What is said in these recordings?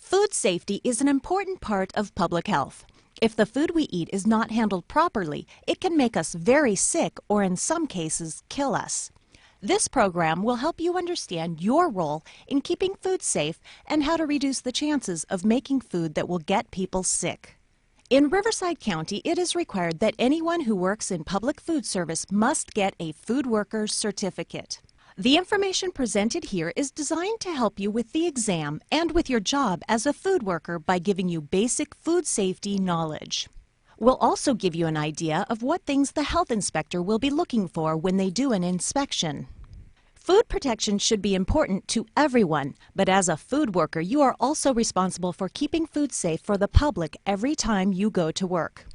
Food safety is an important part of public health. If the food we eat is not handled properly, it can make us very sick or in some cases kill us. This program will help you understand your role in keeping food safe and how to reduce the chances of making food that will get people sick. In Riverside County, it is required that anyone who works in public food service must get a food worker's certificate. The information presented here is designed to help you with the exam and with your job as a food worker by giving you basic food safety knowledge. We'll also give you an idea of what things the health inspector will be looking for when they do an inspection. Food protection should be important to everyone, but as a food worker, you are also responsible for keeping food safe for the public every time you go to work.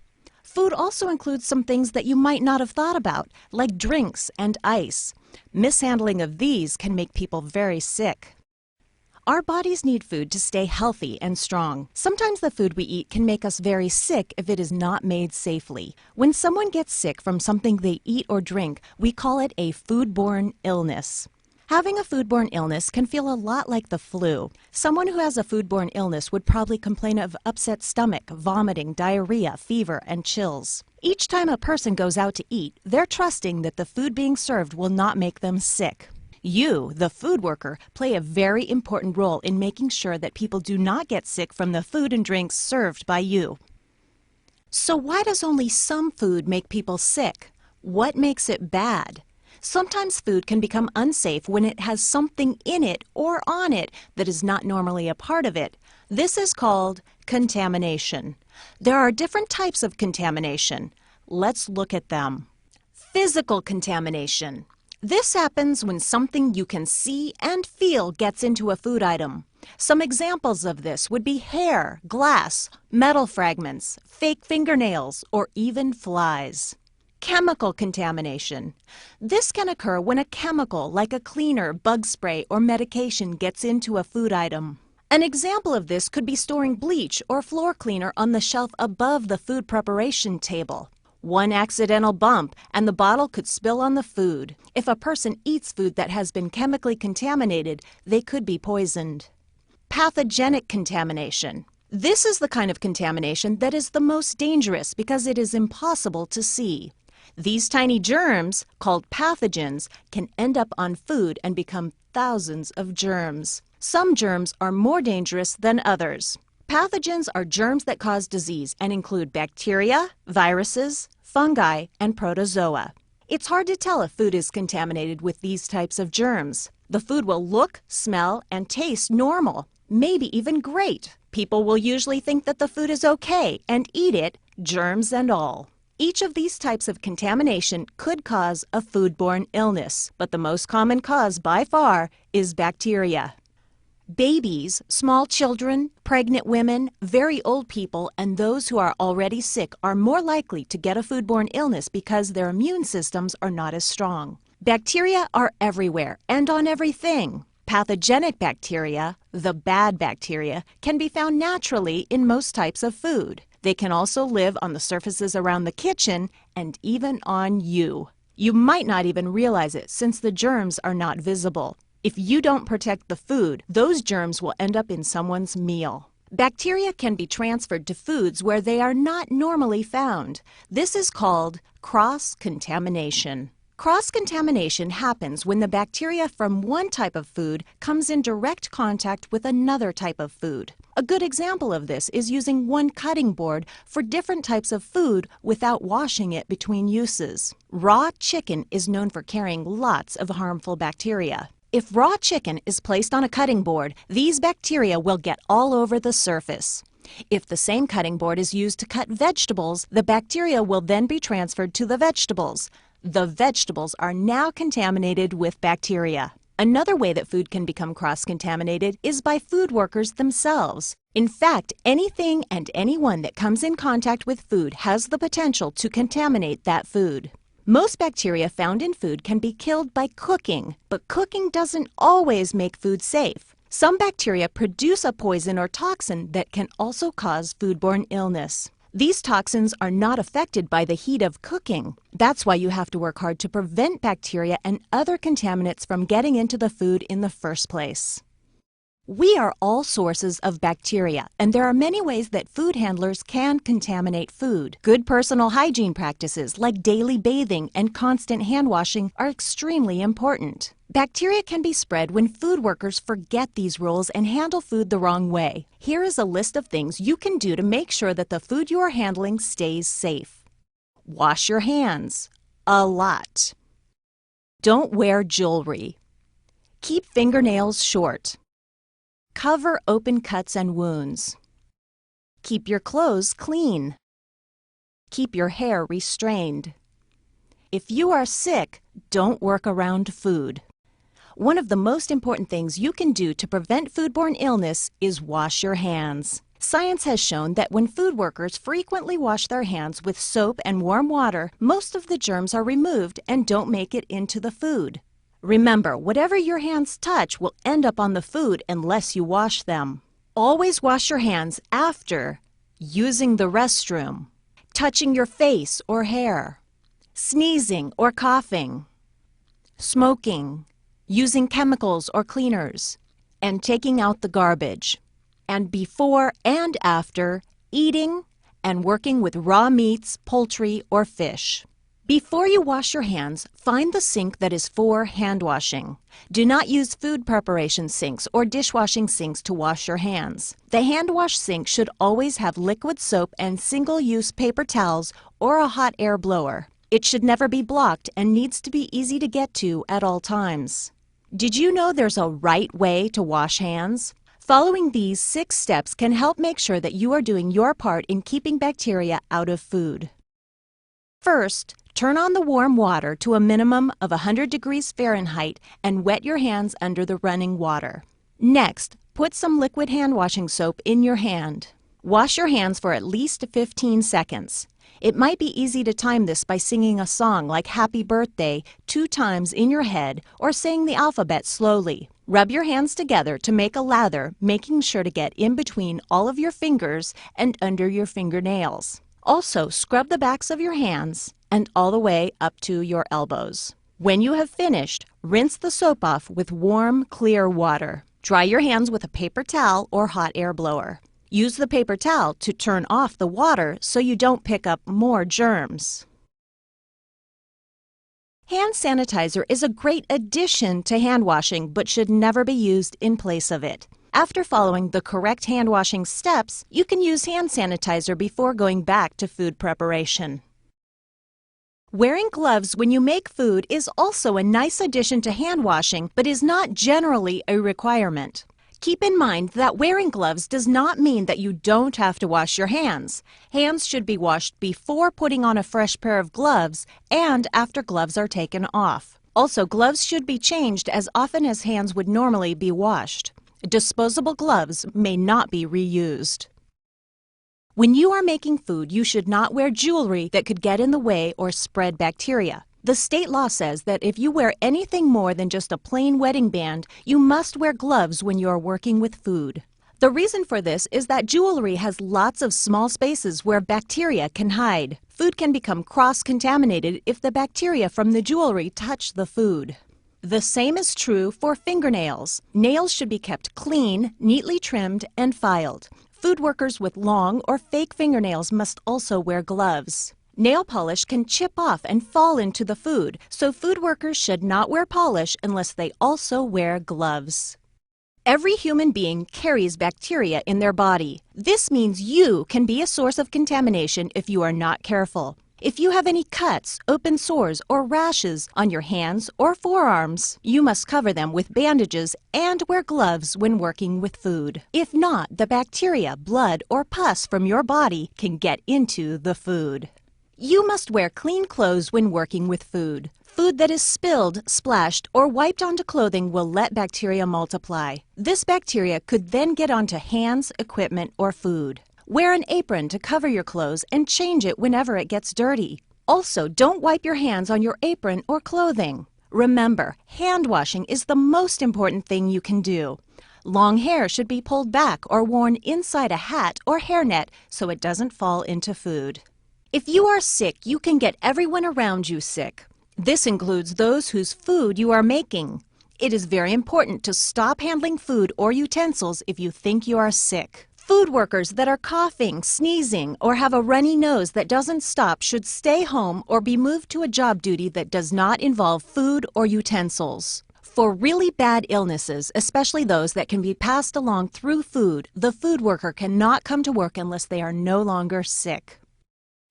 Food also includes some things that you might not have thought about, like drinks and ice. Mishandling of these can make people very sick. Our bodies need food to stay healthy and strong. Sometimes the food we eat can make us very sick if it is not made safely. When someone gets sick from something they eat or drink, we call it a foodborne illness. Having a foodborne illness can feel a lot like the flu. Someone who has a foodborne illness would probably complain of upset stomach, vomiting, diarrhea, fever, and chills. Each time a person goes out to eat, they're trusting that the food being served will not make them sick. You, the food worker, play a very important role in making sure that people do not get sick from the food and drinks served by you. So why does only some food make people sick? What makes it bad? Sometimes food can become unsafe when it has something in it or on it that is not normally a part of it. This is called contamination. There are different types of contamination. Let's look at them. Physical contamination. This happens when something you can see and feel gets into a food item. Some examples of this would be hair, glass, metal fragments, fake fingernails, or even flies. Chemical contamination. This can occur when a chemical like a cleaner, bug spray, or medication gets into a food item. An example of this could be storing bleach or floor cleaner on the shelf above the food preparation table. One accidental bump and the bottle could spill on the food. If a person eats food that has been chemically contaminated, they could be poisoned. Pathogenic contamination. This is the kind of contamination that is the most dangerous because it is impossible to see. These tiny germs, called pathogens, can end up on food and become thousands of germs. Some germs are more dangerous than others. Pathogens are germs that cause disease and include bacteria, viruses, fungi, and protozoa. It's hard to tell if food is contaminated with these types of germs. The food will look, smell, and taste normal, maybe even great. People will usually think that the food is okay and eat it, germs and all. Each of these types of contamination could cause a foodborne illness, but the most common cause by far is bacteria. Babies, small children, pregnant women, very old people, and those who are already sick are more likely to get a foodborne illness because their immune systems are not as strong. Bacteria are everywhere and on everything. Pathogenic bacteria, the bad bacteria, can be found naturally in most types of food. They can also live on the surfaces around the kitchen and even on you. You might not even realize it since the germs are not visible. If you don't protect the food, those germs will end up in someone's meal. Bacteria can be transferred to foods where they are not normally found. This is called cross-contamination. Cross-contamination happens when the bacteria from one type of food comes in direct contact with another type of food. A good example of this is using one cutting board for different types of food without washing it between uses. Raw chicken is known for carrying lots of harmful bacteria. If raw chicken is placed on a cutting board, these bacteria will get all over the surface. If the same cutting board is used to cut vegetables, the bacteria will then be transferred to the vegetables. The vegetables are now contaminated with bacteria. Another way that food can become cross-contaminated is by food workers themselves. In fact, anything and anyone that comes in contact with food has the potential to contaminate that food. Most bacteria found in food can be killed by cooking, but cooking doesn't always make food safe. Some bacteria produce a poison or toxin that can also cause foodborne illness. These toxins are not affected by the heat of cooking. That's why you have to work hard to prevent bacteria and other contaminants from getting into the food in the first place. We are all sources of bacteria, and there are many ways that food handlers can contaminate food. Good personal hygiene practices like daily bathing and constant hand washing are extremely important. Bacteria can be spread when food workers forget these rules and handle food the wrong way. Here is a list of things you can do to make sure that the food you are handling stays safe. Wash your hands. A lot. Don't wear jewelry. Keep fingernails short. Cover open cuts and wounds. Keep your clothes clean. Keep your hair restrained. If you are sick, don't work around food. One of the most important things you can do to prevent foodborne illness is wash your hands. Science has shown that when food workers frequently wash their hands with soap and warm water, most of the germs are removed and don't make it into the food. Remember, whatever your hands touch will end up on the food unless you wash them. Always wash your hands after using the restroom, touching your face or hair, sneezing or coughing, smoking, using chemicals or cleaners, and taking out the garbage. And before and after eating and working with raw meats, poultry, or fish. Before you wash your hands, find the sink that is for hand washing. Do not use food preparation sinks or dishwashing sinks to wash your hands. The hand wash sink should always have liquid soap and single-use paper towels or a hot air blower. It should never be blocked and needs to be easy to get to at all times. Did you know there's a right way to wash hands? Following these 6 steps can help make sure that you are doing your part in keeping bacteria out of food. First, turn on the warm water to a minimum of 100 degrees Fahrenheit and wet your hands under the running water. Next, put some liquid hand washing soap in your hand. Wash your hands for at least 15 seconds. It might be easy to time this by singing a song like Happy Birthday 2 times in your head or saying the alphabet slowly. Rub your hands together to make a lather, making sure to get in between all of your fingers and under your fingernails. Also, scrub the backs of your hands and all the way up to your elbows. When you have finished, rinse the soap off with warm, clear water. Dry your hands with a paper towel or hot air blower. Use the paper towel to turn off the water so you don't pick up more germs. Hand sanitizer is a great addition to hand washing but should never be used in place of it. After following the correct hand washing steps, you can use hand sanitizer before going back to food preparation. Wearing gloves when you make food is also a nice addition to hand washing but is not generally a requirement. Keep in mind that wearing gloves does not mean that you don't have to wash your hands. Hands should be washed before putting on a fresh pair of gloves and after gloves are taken off. Also, gloves should be changed as often as hands would normally be washed. Disposable gloves may not be reused. When you are making food, you should not wear jewelry that could get in the way or spread bacteria. The state law says that if you wear anything more than just a plain wedding band, you must wear gloves when you are working with food. The reason for this is that jewelry has lots of small spaces where bacteria can hide. Food can become cross-contaminated if the bacteria from the jewelry touch the food. The same is true for fingernails. Nails should be kept clean, neatly trimmed, and filed. Food workers with long or fake fingernails must also wear gloves. Nail polish can chip off and fall into the food, so food workers should not wear polish unless they also wear gloves. Every human being carries bacteria in their body. This means you can be a source of contamination if you are not careful. If you have any cuts, open sores, or rashes on your hands or forearms, you must cover them with bandages and wear gloves when working with food. If not, the bacteria, blood, or pus from your body can get into the food. You must wear clean clothes when working with food. Food that is spilled, splashed, or wiped onto clothing will let bacteria multiply. This bacteria could then get onto hands, equipment, or food. Wear an apron to cover your clothes and change it whenever it gets dirty. Also, don't wipe your hands on your apron or clothing. Remember, hand washing is the most important thing you can do. Long hair should be pulled back or worn inside a hat or hairnet so it doesn't fall into food. If you are sick, you can get everyone around you sick. This includes those whose food you are making. It is very important to stop handling food or utensils if you think you are sick. Food workers that are coughing, sneezing, or have a runny nose that doesn't stop should stay home or be moved to a job duty that does not involve food or utensils. For really bad illnesses, especially those that can be passed along through food, the food worker cannot come to work unless they are no longer sick.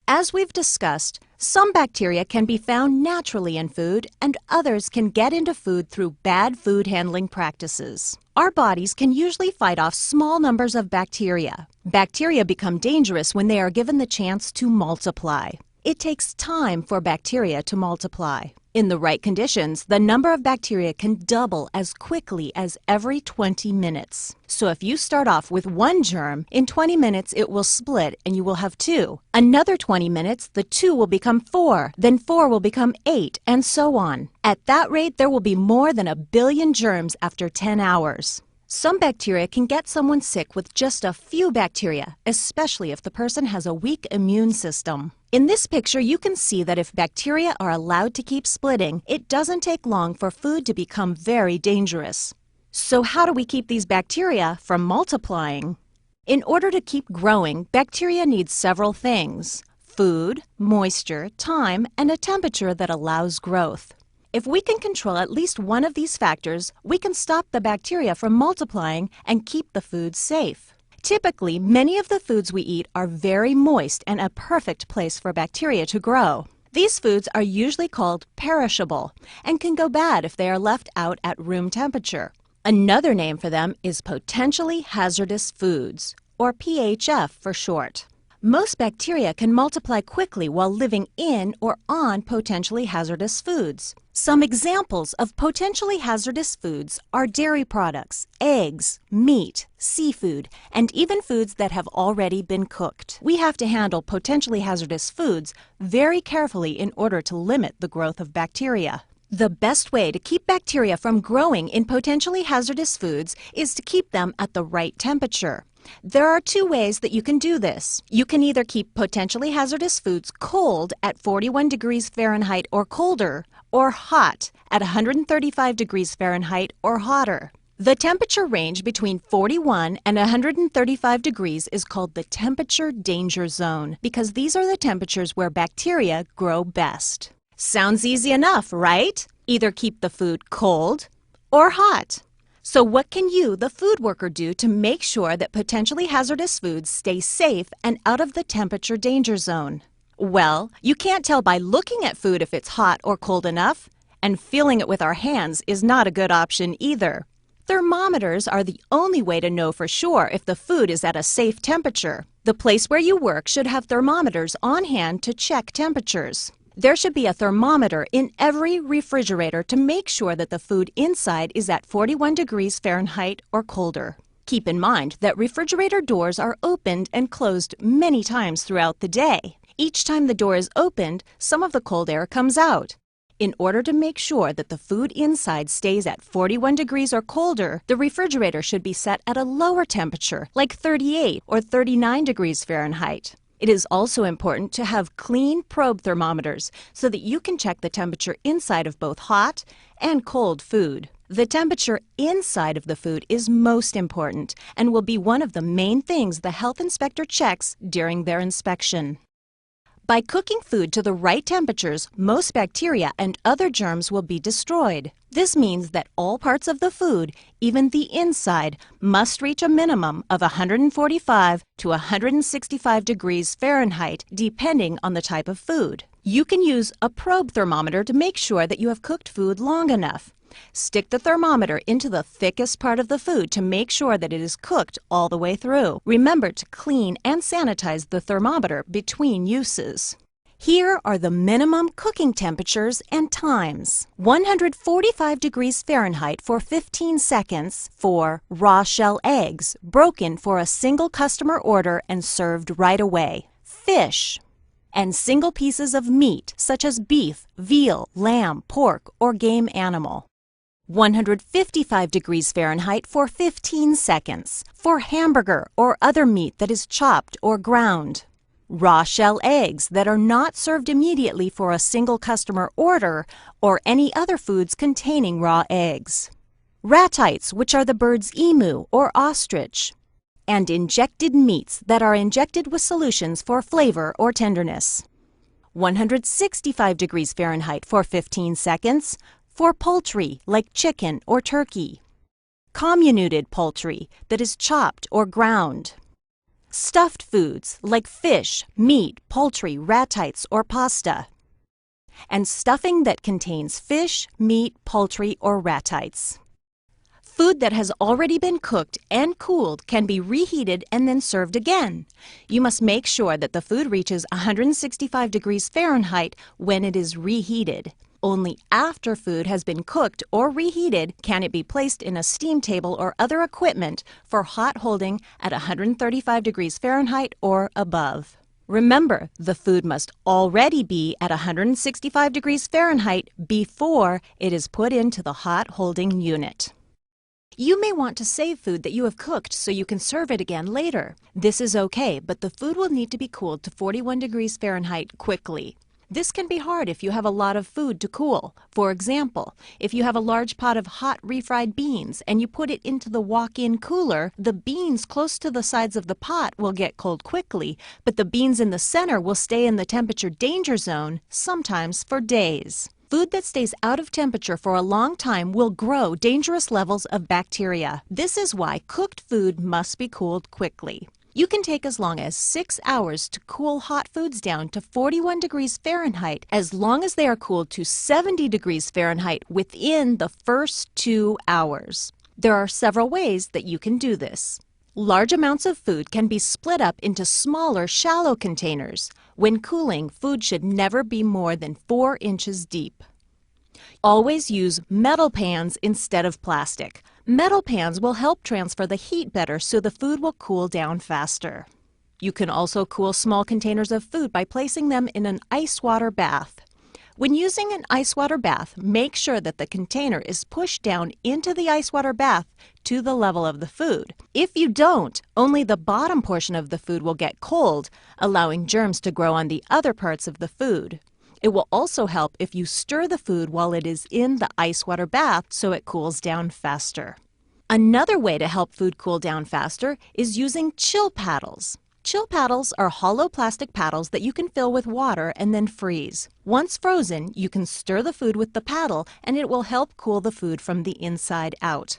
As we've discussed, some bacteria can be found naturally in food and others can get into food through bad food handling practices. Our bodies can usually fight off small numbers of bacteria. Bacteria become dangerous when they are given the chance to multiply. It takes time for bacteria to multiply. In the right conditions, the number of bacteria can double as quickly as every 20 minutes. So if you start off with one germ, in 20 minutes it will split and you will have 2. Another 20 minutes, the 2 will become 4, then 4 will become 8, and so on. At that rate, there will be more than 1 billion germs after 10 hours. Some bacteria can get someone sick with just a few bacteria, especially if the person has a weak immune system. In this picture, you can see that if bacteria are allowed to keep splitting, it doesn't take long for food to become very dangerous. So how do we keep these bacteria from multiplying? In order to keep growing, bacteria need several things: food, moisture, time, and a temperature that allows growth. If we can control at least one of these factors, we can stop the bacteria from multiplying and keep the food safe. Typically, many of the foods we eat are very moist and a perfect place for bacteria to grow. These foods are usually called perishable and can go bad if they are left out at room temperature. Another name for them is potentially hazardous foods, or PHF for short. Most bacteria can multiply quickly while living in or on potentially hazardous foods. Some examples of potentially hazardous foods are dairy products, eggs, meat, seafood, and even foods that have already been cooked. We have to handle potentially hazardous foods very carefully in order to limit the growth of bacteria. The best way to keep bacteria from growing in potentially hazardous foods is to keep them at the right temperature. There are 2 ways that you can do this. You can either keep potentially hazardous foods cold at 41 degrees Fahrenheit or colder, or hot at 135 degrees Fahrenheit or hotter. The temperature range between 41 and 135 degrees is called the temperature danger zone because these are the temperatures where bacteria grow best. Sounds easy enough, right? Either keep the food cold or hot. So what can you, the food worker, do to make sure that potentially hazardous foods stay safe and out of the temperature danger zone? Well, you can't tell by looking at food if it's hot or cold enough, and feeling it with our hands is not a good option either. Thermometers are the only way to know for sure if the food is at a safe temperature. The place where you work should have thermometers on hand to check temperatures. There should be a thermometer in every refrigerator to make sure that the food inside is at 41 degrees Fahrenheit or colder. Keep in mind that refrigerator doors are opened and closed many times throughout the day. Each time the door is opened, some of the cold air comes out. In order to make sure that the food inside stays at 41 degrees or colder, the refrigerator should be set at a lower temperature, like 38 or 39 degrees Fahrenheit. It is also important to have clean probe thermometers so that you can check the temperature inside of both hot and cold food. The temperature inside of the food is most important and will be one of the main things the health inspector checks during their inspection. By cooking food to the right temperatures, most bacteria and other germs will be destroyed. This means that all parts of the food, even the inside, must reach a minimum of 145 to 165 degrees Fahrenheit, depending on the type of food. You can use a probe thermometer to make sure that you have cooked food long enough. Stick the thermometer into the thickest part of the food to make sure that it is cooked all the way through. Remember to clean and sanitize the thermometer between uses. Here are the minimum cooking temperatures and times. 145 degrees Fahrenheit for 15 seconds for raw shell eggs, broken for a single customer order and served right away. Fish. And single pieces of meat, such as beef, veal, lamb, pork, or game animal. 155 degrees Fahrenheit for 15 seconds for hamburger or other meat that is chopped or ground. Raw shell eggs that are not served immediately for a single customer order or any other foods containing raw eggs. ratites, which are the bird's emu or ostrich, and injected meats that are injected with solutions for flavor or tenderness. 165 degrees Fahrenheit for 15 seconds for poultry like chicken or turkey. Comminuted poultry that is chopped or ground. Stuffed foods like fish, meat, poultry, ratites, or pasta. And stuffing that contains fish, meat, poultry, or ratites. Food that has already been cooked and cooled can be reheated and then served again. You must make sure that the food reaches 165 degrees Fahrenheit when it is reheated. Only after food has been cooked or reheated can it be placed in a steam table or other equipment for hot holding at 135 degrees Fahrenheit or above. Remember, the food must already be at 165 degrees Fahrenheit before it is put into the hot holding unit. You may want to save food that you have cooked so you can serve it again later. This is okay, but the food will need to be cooled to 41 degrees Fahrenheit quickly. This can be hard if you have a lot of food to cool. For example, if you have a large pot of hot refried beans and you put it into the walk-in cooler, the beans close to the sides of the pot will get cold quickly, but the beans in the center will stay in the temperature danger zone, sometimes for days. Food that stays out of temperature for a long time will grow dangerous levels of bacteria. This is why cooked food must be cooled quickly. You can take as long as 6 hours to cool hot foods down to 41 degrees Fahrenheit as long as they are cooled to 70 degrees Fahrenheit within the first 2 hours. There are several ways that you can do this. Large amounts of food can be split up into smaller, shallow containers. When cooling, food should never be more than 4 inches deep. Always use metal pans instead of plastic. Metal pans will help transfer the heat better so the food will cool down faster. You can also cool small containers of food by placing them in an ice water bath. When using an ice water bath, make sure that the container is pushed down into the ice water bath to the level of the food. If you don't, only the bottom portion of the food will get cold, allowing germs to grow on the other parts of the food. It will also help if you stir the food while it is in the ice water bath so it cools down faster. Another way to help food cool down faster is using chill paddles. Chill paddles are hollow plastic paddles that you can fill with water and then freeze. Once frozen, you can stir the food with the paddle and it will help cool the food from the inside out.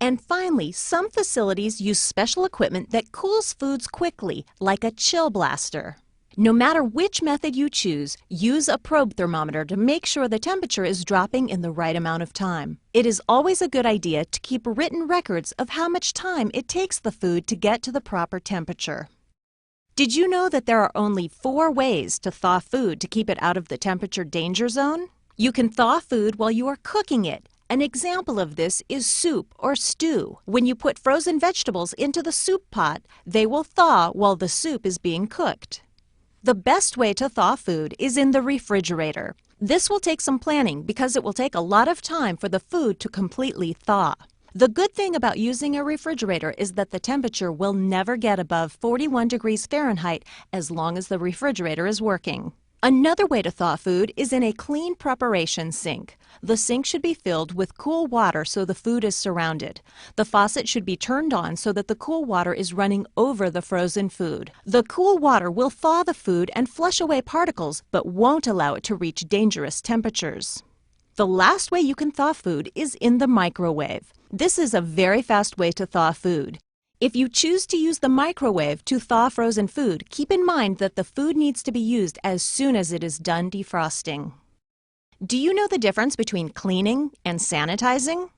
And finally, some facilities use special equipment that cools foods quickly, like a chill blaster. No matter which method you choose, use a probe thermometer to make sure the temperature is dropping in the right amount of time. It is always a good idea to keep written records of how much time it takes the food to get to the proper temperature. Did you know that there are only 4 ways to thaw food to keep it out of the temperature danger zone? You can thaw food while you are cooking it. An example of this is soup or stew. When you put frozen vegetables into the soup pot, they will thaw while the soup is being cooked. The best way to thaw food is in the refrigerator. This will take some planning because it will take a lot of time for the food to completely thaw. The good thing about using a refrigerator is that the temperature will never get above 41 degrees Fahrenheit as long as the refrigerator is working. Another way to thaw food is in a clean preparation sink. The sink should be filled with cool water so the food is surrounded. The faucet should be turned on so that the cool water is running over the frozen food. The cool water will thaw the food and flush away particles, but won't allow it to reach dangerous temperatures. The last way you can thaw food is in the microwave. This is a very fast way to thaw food. If you choose to use the microwave to thaw frozen food, keep in mind that the food needs to be used as soon as it is done defrosting. Do you know the difference between cleaning and sanitizing?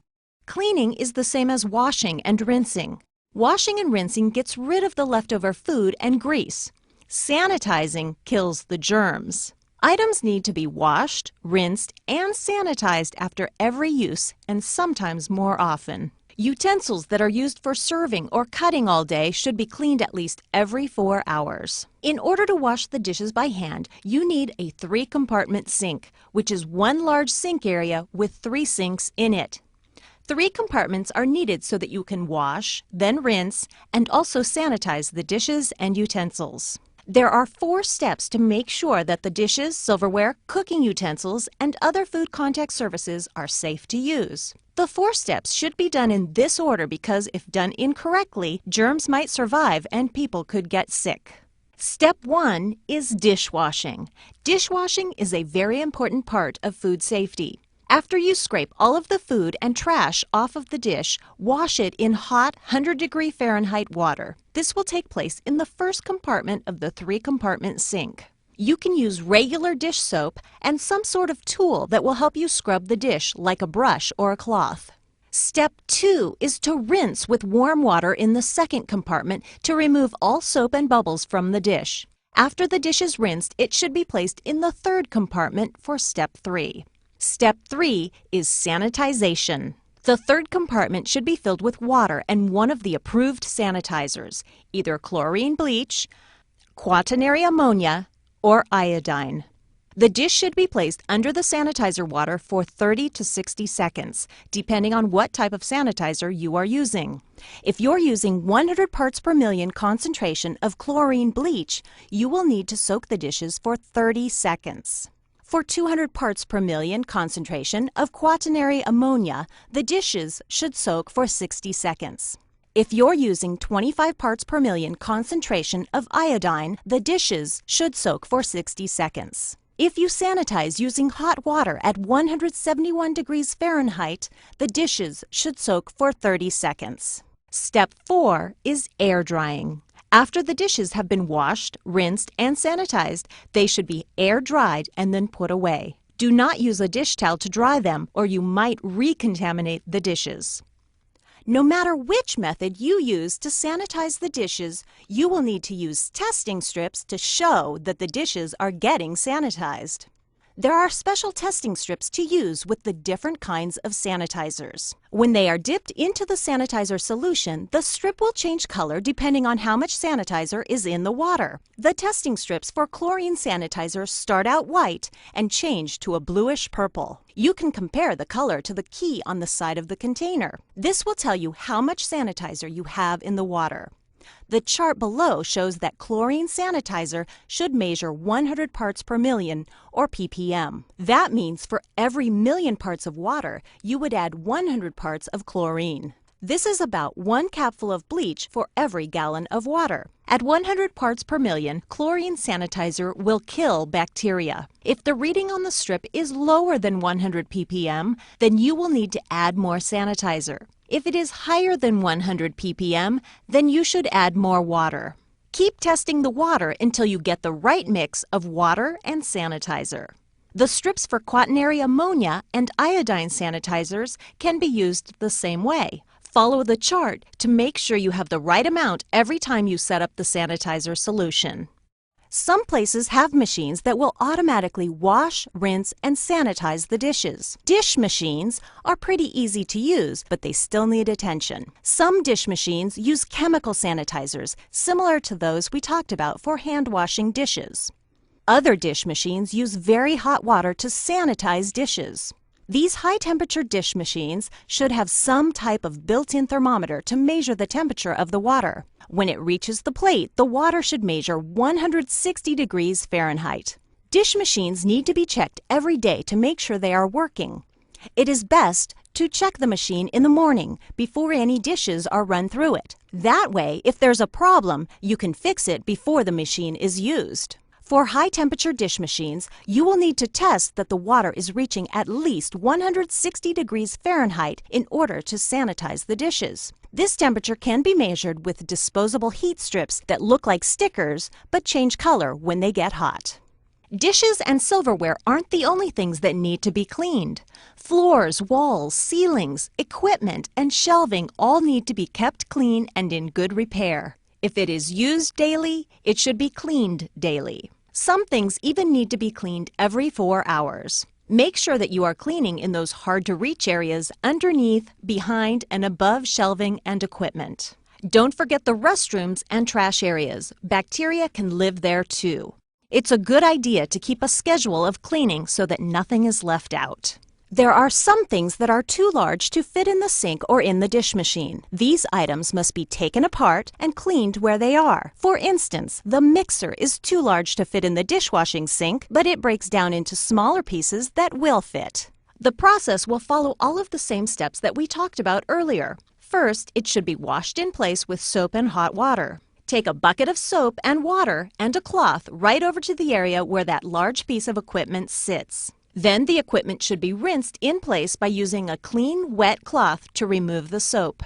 Cleaning is the same as washing and rinsing. Washing and rinsing gets rid of the leftover food and grease. Sanitizing kills the germs. Items need to be washed, rinsed, and sanitized after every use, and sometimes more often. Utensils that are used for serving or cutting all day should be cleaned at least every 4 hours. In order to wash the dishes by hand, you need a 3-compartment sink, which is one large sink area with 3 sinks in it. 3 compartments are needed so that you can wash, then rinse, and also sanitize the dishes and utensils. There are 4 steps to make sure that the dishes, silverware, cooking utensils, and other food contact surfaces are safe to use. The 4 steps should be done in this order because if done incorrectly, germs might survive and people could get sick. Step 1 is dishwashing. Dishwashing is a very important part of food safety. After you scrape all of the food and trash off of the dish, wash it in hot 100-degree Fahrenheit water. This will take place in the first compartment of the 3-compartment sink. You can use regular dish soap and some sort of tool that will help you scrub the dish like a brush or a cloth. Step 2 is to rinse with warm water in the 2nd compartment to remove all soap and bubbles from the dish. After the dish is rinsed, it should be placed in the 3rd compartment for Step 3. Step 3 is sanitization. The 3rd compartment should be filled with water and one of the approved sanitizers, either chlorine bleach, quaternary ammonia, or iodine. The dish should be placed under the sanitizer water for 30 to 60 seconds, depending on what type of sanitizer you are using. If you're using 100 parts per million concentration of chlorine bleach, you will need to soak the dishes for 30 seconds. For 200 parts per million concentration of quaternary ammonia, the dishes should soak for 60 seconds. If you're using 25 parts per million concentration of iodine, the dishes should soak for 60 seconds. If you sanitize using hot water at 171 degrees Fahrenheit, the dishes should soak for 30 seconds. Step 4 is air drying. After the dishes have been washed, rinsed, and sanitized, they should be air dried and then put away. Do not use a dish towel to dry them or you might recontaminate the dishes. No matter which method you use to sanitize the dishes, you will need to use testing strips to show that the dishes are getting sanitized. There are special testing strips to use with the different kinds of sanitizers. When they are dipped into the sanitizer solution, the strip will change color depending on how much sanitizer is in the water. The testing strips for chlorine sanitizers start out white and change to a bluish purple. You can compare the color to the key on the side of the container. This will tell you how much sanitizer you have in the water. The chart below shows that chlorine sanitizer should measure 100 parts per million, or ppm. That means for every million parts of water, you would add 100 parts of chlorine. This is about 1 capful of bleach for every gallon of water. At 100 parts per million, chlorine sanitizer will kill bacteria. If the reading on the strip is lower than 100 ppm, then you will need to add more sanitizer. If it is higher than 100 ppm, then you should add more water. Keep testing the water until you get the right mix of water and sanitizer. The strips for quaternary ammonia and iodine sanitizers can be used the same way. Follow the chart to make sure you have the right amount every time you set up the sanitizer solution. Some places have machines that will automatically wash, rinse, and sanitize the dishes. Dish machines are pretty easy to use, but they still need attention. Some dish machines use chemical sanitizers, similar to those we talked about for hand washing dishes. Other dish machines use very hot water to sanitize dishes. These high-temperature dish machines should have some type of built-in thermometer to measure the temperature of the water. When it reaches the plate, the water should measure 160 degrees Fahrenheit. Dish machines need to be checked every day to make sure they are working. It is best to check the machine in the morning before any dishes are run through it. That way, if there's a problem, you can fix it before the machine is used. For high-temperature dish machines, you will need to test that the water is reaching at least 160 degrees Fahrenheit in order to sanitize the dishes. This temperature can be measured with disposable heat strips that look like stickers but change color when they get hot. Dishes and silverware aren't the only things that need to be cleaned. Floors, walls, ceilings, equipment, and shelving all need to be kept clean and in good repair. If it is used daily, it should be cleaned daily. Some things even need to be cleaned every 4 hours. Make sure that you are cleaning in those hard-to-reach areas underneath, behind, and above shelving and equipment. Don't forget the restrooms and trash areas. Bacteria can live there too. It's a good idea to keep a schedule of cleaning so that nothing is left out. There are some things that are too large to fit in the sink or in the dish machine. These items must be taken apart and cleaned where they are. For instance, the mixer is too large to fit in the dishwashing sink, but it breaks down into smaller pieces that will fit. The process will follow all of the same steps that we talked about earlier. First, it should be washed in place with soap and hot water. Take a bucket of soap and water and a cloth right over to the area where that large piece of equipment sits. Then the equipment should be rinsed in place by using a clean, wet cloth to remove the soap.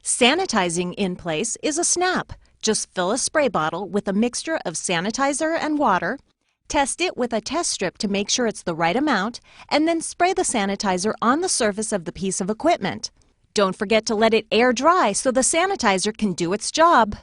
Sanitizing in place is a snap. Just fill a spray bottle with a mixture of sanitizer and water, test it with a test strip to make sure it's the right amount, and then spray the sanitizer on the surface of the piece of equipment. Don't forget to let it air dry so the sanitizer can do its job.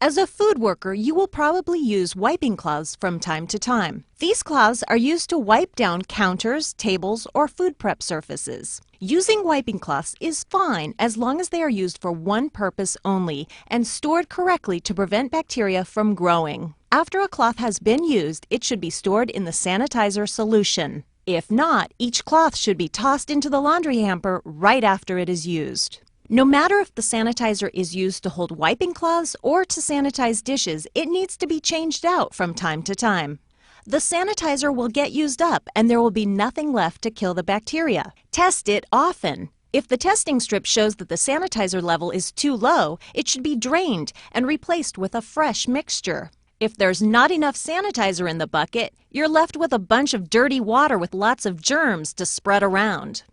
As a food worker, you will probably use wiping cloths from time to time. These cloths are used to wipe down counters, tables, or food prep surfaces. Using wiping cloths is fine as long as they are used for one purpose only and stored correctly to prevent bacteria from growing. After a cloth has been used, it should be stored in the sanitizer solution. If not, each cloth should be tossed into the laundry hamper right after it is used. No matter if the sanitizer is used to hold wiping cloths or to sanitize dishes, it needs to be changed out from time to time. The sanitizer will get used up and there will be nothing left to kill the bacteria. Test it often. If the testing strip shows that the sanitizer level is too low, it should be drained and replaced with a fresh mixture. If there's not enough sanitizer in the bucket, you're left with a bunch of dirty water with lots of germs to spread around.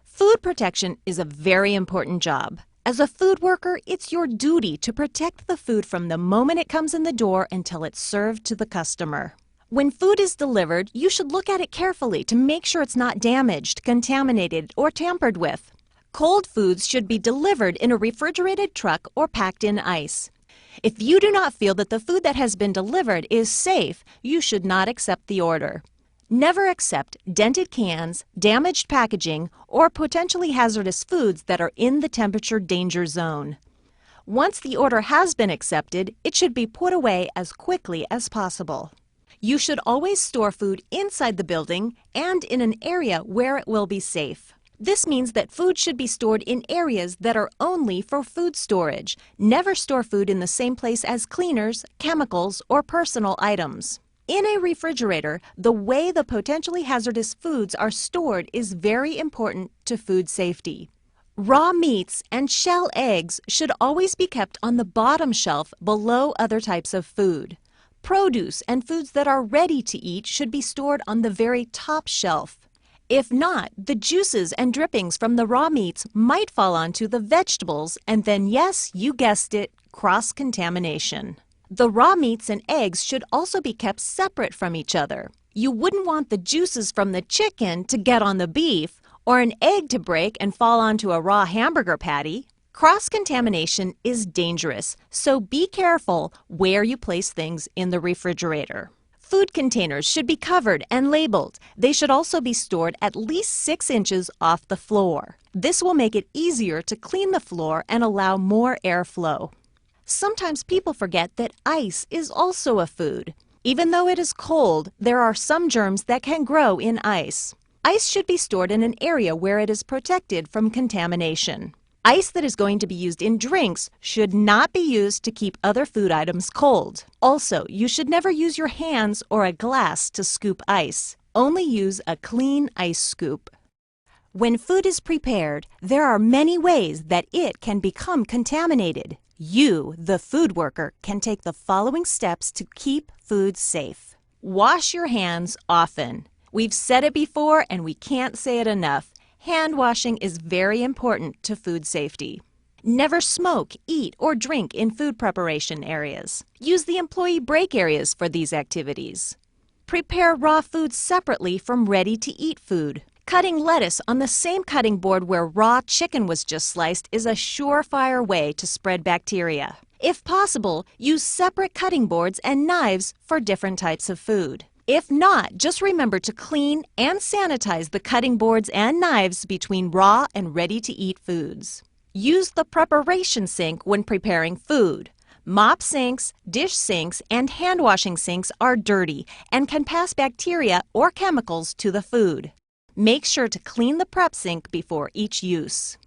Food protection is a very important job. As a food worker, it's your duty to protect the food from the moment it comes in the door until it's served to the customer. When food is delivered, you should look at it carefully to make sure it's not damaged, contaminated, or tampered with. Cold foods should be delivered in a refrigerated truck or packed in ice. If you do not feel that the food that has been delivered is safe, you should not accept the order. Never accept dented cans, damaged packaging, or potentially hazardous foods that are in the temperature danger zone. Once the order has been accepted, it should be put away as quickly as possible. You should always store food inside the building and in an area where it will be safe. This means that food should be stored in areas that are only for food storage. Never store food in the same place as cleaners, chemicals, or personal items. In a refrigerator, the way the potentially hazardous foods are stored is very important to food safety. Raw meats and shell eggs should always be kept on the bottom shelf below other types of food. Produce and foods that are ready to eat should be stored on the very top shelf. If not, the juices and drippings from the raw meats might fall onto the vegetables and then, yes, you guessed it, cross-contamination. The raw meats and eggs should also be kept separate from each other. You wouldn't want the juices from the chicken to get on the beef or an egg to break and fall onto a raw hamburger patty. Cross-contamination is dangerous, so be careful where you place things in the refrigerator. Food containers should be covered and labeled. They should also be stored at least 6 inches off the floor. This will make it easier to clean the floor and allow more airflow. Sometimes people forget that ice is also a food. Even though it is cold, there are some germs that can grow in ice. Ice should be stored in an area where it is protected from contamination. Ice that is going to be used in drinks should not be used to keep other food items cold. Also, you should never use your hands or a glass to scoop ice. Only use a clean ice scoop. When food is prepared, there are many ways that it can become contaminated. You, the food worker, can take the following steps to keep food safe. Wash your hands often. We've said it before and we can't say it enough. Hand washing is very important to food safety. Never smoke, eat, or drink in food preparation areas. Use the employee break areas for these activities. Prepare raw food separately from ready-to-eat food. Cutting lettuce on the same cutting board where raw chicken was just sliced is a surefire way to spread bacteria. If possible, use separate cutting boards and knives for different types of food. If not, just remember to clean and sanitize the cutting boards and knives between raw and ready-to-eat foods. Use the preparation sink when preparing food. Mop sinks, dish sinks, and hand washing sinks are dirty and can pass bacteria or chemicals to the food. Make sure to clean the prep sink before each use.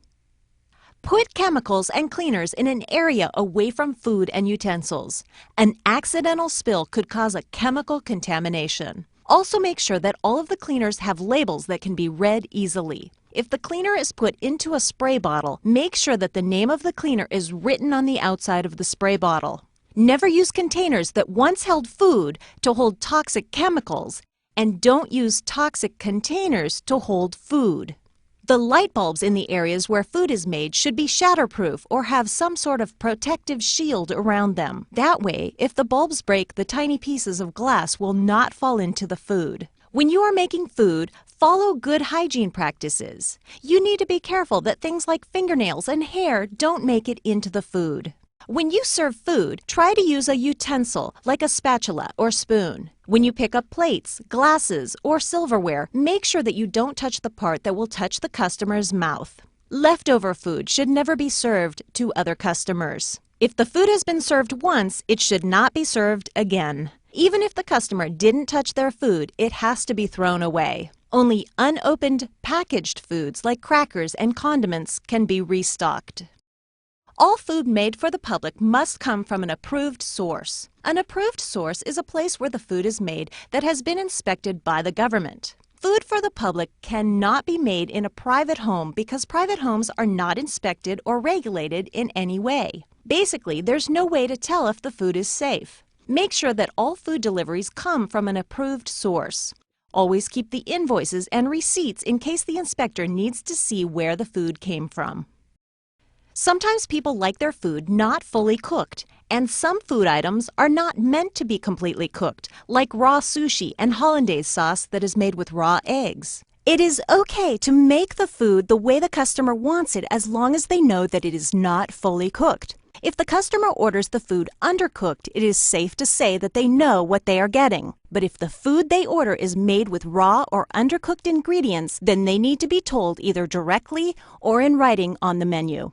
Put chemicals and cleaners in an area away from food and utensils. An accidental spill could cause a chemical contamination. Also make sure that all of the cleaners have labels that can be read easily. If the cleaner is put into a spray bottle, make sure that the name of the cleaner is written on the outside of the spray bottle. Never use containers that once held food to hold toxic chemicals, and don't use toxic containers to hold food. The light bulbs in the areas where food is made should be shatterproof or have some sort of protective shield around them. That way, if the bulbs break, the tiny pieces of glass will not fall into the food. When you are making food, follow good hygiene practices. You need to be careful that things like fingernails and hair don't make it into the food. When you serve food, try to use a utensil like a spatula or spoon. When you pick up plates, glasses, or silverware, make sure that you don't touch the part that will touch the customer's mouth. Leftover food should never be served to other customers. If the food has been served once, it should not be served again. Even if the customer didn't touch their food, it has to be thrown away. Only unopened, packaged foods like crackers and condiments can be restocked. All food made for the public must come from an approved source. An approved source is a place where the food is made that has been inspected by the government. Food for the public cannot be made in a private home because private homes are not inspected or regulated in any way. Basically, there's no way to tell if the food is safe. Make sure that all food deliveries come from an approved source. Always keep the invoices and receipts in case the inspector needs to see where the food came from. Sometimes people like their food not fully cooked, and some food items are not meant to be completely cooked, like raw sushi and hollandaise sauce that is made with raw eggs. It is okay to make the food the way the customer wants it as long as they know that it is not fully cooked. If the customer orders the food undercooked, it is safe to say that they know what they are getting. But if the food they order is made with raw or undercooked ingredients, then they need to be told either directly or in writing on the menu.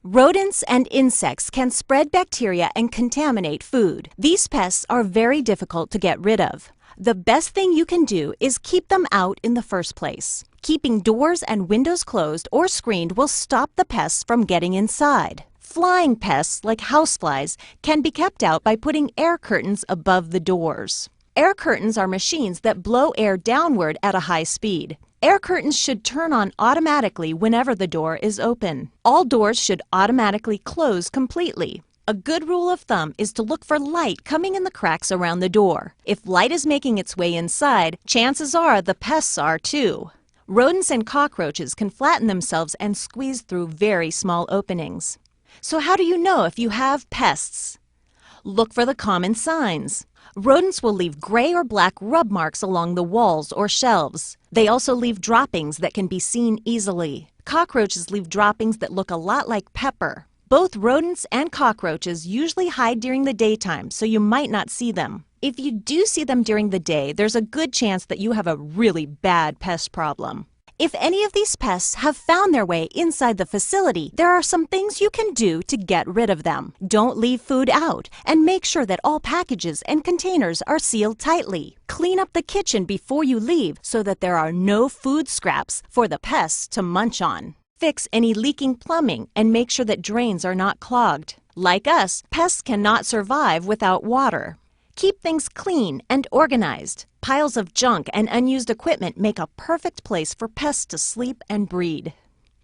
Rodents and insects can spread bacteria and contaminate food. These pests are very difficult to get rid of. The best thing you can do is keep them out in the first place. Keeping doors and windows closed or screened will stop the pests from getting inside. Flying pests like houseflies can be kept out by putting air curtains above the doors. Air curtains are machines that blow air downward at a high speed. Air curtains should turn on automatically whenever the door is open. All doors should automatically close completely. A good rule of thumb is to look for light coming in the cracks around the door. If light is making its way inside, chances are the pests are too. Rodents and cockroaches can flatten themselves and squeeze through very small openings. So how do you know if you have pests? Look for the common signs. Rodents will leave gray or black rub marks along the walls or shelves. They also leave droppings that can be seen easily. Cockroaches leave droppings that look a lot like pepper. Both rodents and cockroaches usually hide during the daytime, so you might not see them. If you do see them during the day, there's a good chance that you have a really bad pest problem. If any of these pests have found their way inside the facility, there are some things you can do to get rid of them. Don't leave food out, and make sure that all packages and containers are sealed tightly. Clean up the kitchen before you leave so that there are no food scraps for the pests to munch on. Fix any leaking plumbing and make sure that drains are not clogged. Like us, pests cannot survive without water. Keep things clean and organized. Piles of junk and unused equipment make a perfect place for pests to sleep and breed.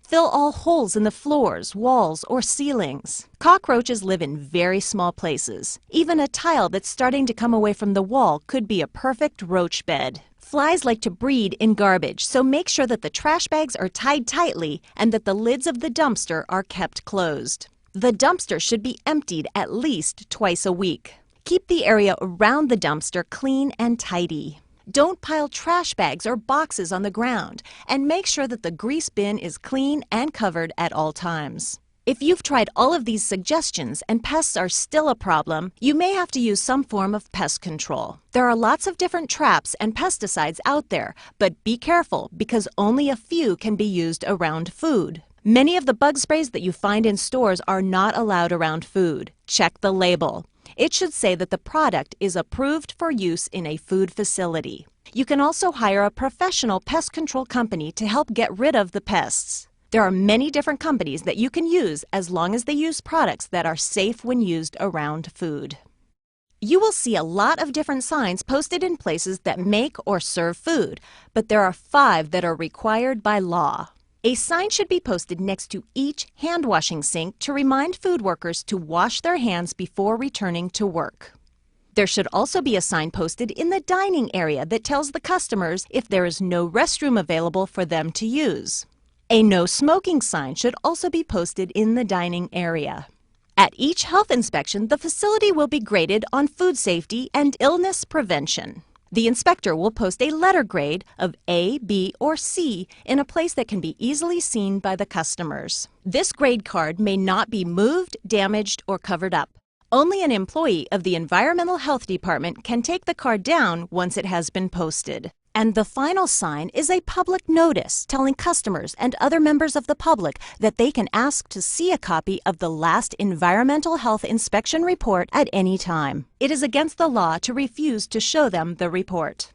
Fill all holes in the floors, walls, or ceilings. Cockroaches live in very small places. Even a tile that's starting to come away from the wall could be a perfect roach bed. Flies like to breed in garbage, so make sure that the trash bags are tied tightly and that the lids of the dumpster are kept closed. The dumpster should be emptied at least twice a week. Keep the area around the dumpster clean and tidy. Don't pile trash bags or boxes on the ground, and make sure that the grease bin is clean and covered at all times. If you've tried all of these suggestions and pests are still a problem, you may have to use some form of pest control. There are lots of different traps and pesticides out there, but be careful because only a few can be used around food. Many of the bug sprays that you find in stores are not allowed around food. Check the label. It should say that the product is approved for use in a food facility. You can also hire a professional pest control company to help get rid of the pests. There are many different companies that you can use as long as they use products that are safe when used around food. You will see a lot of different signs posted in places that make or serve food, but there are 5 that are required by law. A sign should be posted next to each hand-washing sink to remind food workers to wash their hands before returning to work. There should also be a sign posted in the dining area that tells the customers if there is no restroom available for them to use. A no smoking sign should also be posted in the dining area. At each health inspection, the facility will be graded on food safety and illness prevention. The inspector will post a letter grade of A, B, or C in a place that can be easily seen by the customers. This grade card may not be moved, damaged, or covered up. Only an employee of the Environmental Health Department can take the card down once it has been posted. And the final sign is a public notice telling customers and other members of the public that they can ask to see a copy of the last environmental health inspection report at any time. It is against the law to refuse to show them the report.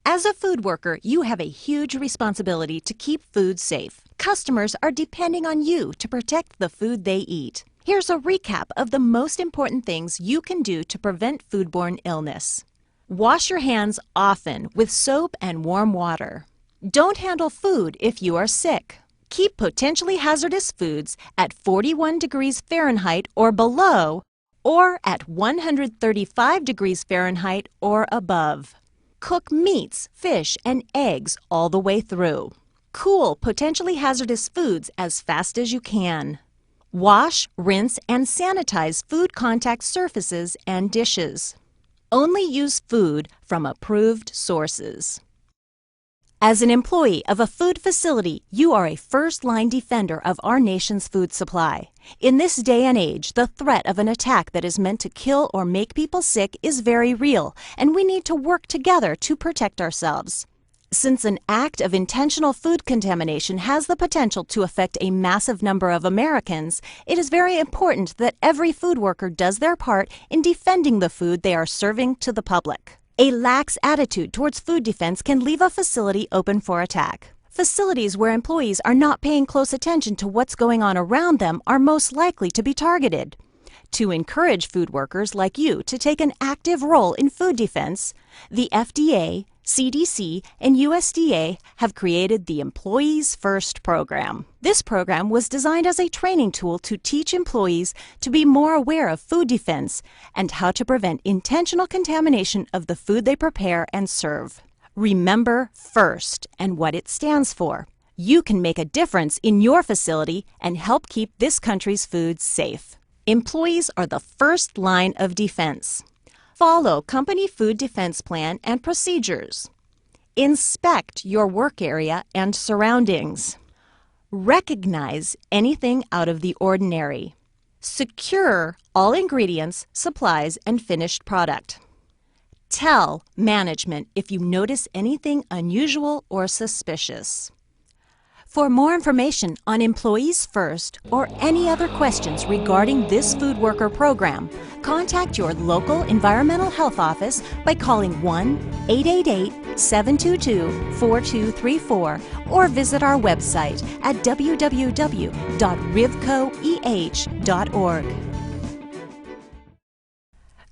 As a food worker, you have a huge responsibility to keep food safe. Customers are depending on you to protect the food they eat. Here's a recap of the most important things you can do to prevent foodborne illness. Wash your hands often with soap and warm water. Don't handle food if you are sick. Keep potentially hazardous foods at 41 degrees Fahrenheit or below, or at 135 degrees Fahrenheit or above. Cook meats, fish, and eggs all the way through. Cool potentially hazardous foods as fast as you can. Wash, rinse, and sanitize food contact surfaces and dishes. Only use food from approved sources. As an employee of a food facility, you are a first-line defender of our nation's food supply. In this day and age, the threat of an attack that is meant to kill or make people sick is very real, and we need to work together to protect ourselves. Since an act of intentional food contamination has the potential to affect a massive number of Americans, it is very important that every food worker does their part in defending the food they are serving to the public. A lax attitude towards food defense can leave a facility open for attack. Facilities where employees are not paying close attention to what's going on around them are most likely to be targeted. To encourage food workers like you to take an active role in food defense, the FDA, CDC, and USDA have created the Employees First program. This program was designed as a training tool to teach employees to be more aware of food defense and how to prevent intentional contamination of the food they prepare and serve. Remember FIRST and what it stands for. You can make a difference in your facility and help keep this country's food safe. Employees are the first line of defense. Follow company food defense plan and procedures. Inspect your work area and surroundings. Recognize anything out of the ordinary. Secure all ingredients, supplies, and finished product. Tell management if you notice anything unusual or suspicious. For more information on Employees First or any other questions regarding this food worker program, contact your local environmental health office by calling 1-888-722-4234 or visit our website at www.rivcoeh.org.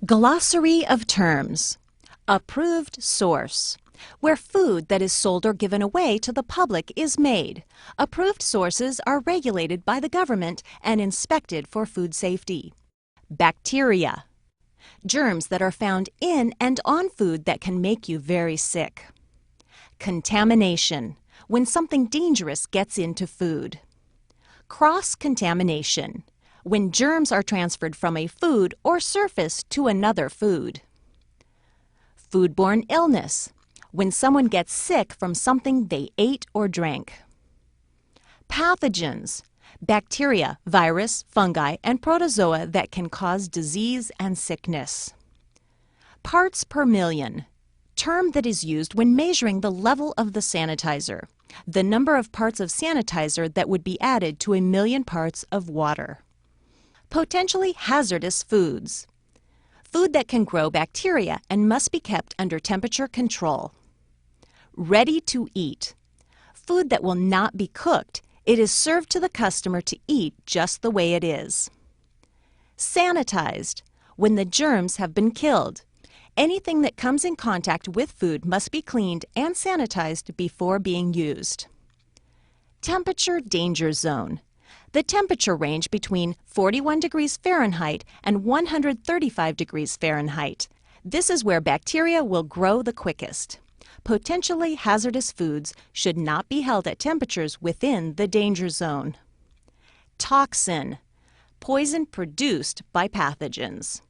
Glossary of terms. Approved source. Where food that is sold or given away to the public is made. Approved sources are regulated by the government and inspected for food safety. Bacteria. Germs that are found in and on food that can make you very sick. Contamination. When something dangerous gets into food. Cross-contamination. When germs are transferred from a food or surface to another food. Foodborne illness. When someone gets sick from something they ate or drank. Pathogens. Bacteria, virus, fungi, and protozoa that can cause disease and sickness. Parts per million. Term that is used when measuring the level of the sanitizer. The number of parts of sanitizer that would be added to 1 million parts of water. Potentially hazardous foods. Food that can grow bacteria and must be kept under temperature control. Ready to eat. Food that will not be cooked. It is served to the customer to eat just the way it is. Sanitized. When the germs have been killed. Anything that comes in contact with food must be cleaned and sanitized before being used. Temperature danger zone. The temperature range between 41 degrees Fahrenheit and 135 degrees Fahrenheit. This is where bacteria will grow the quickest. Potentially hazardous foods should not be held at temperatures within the danger zone. Toxin. Poison produced by pathogens.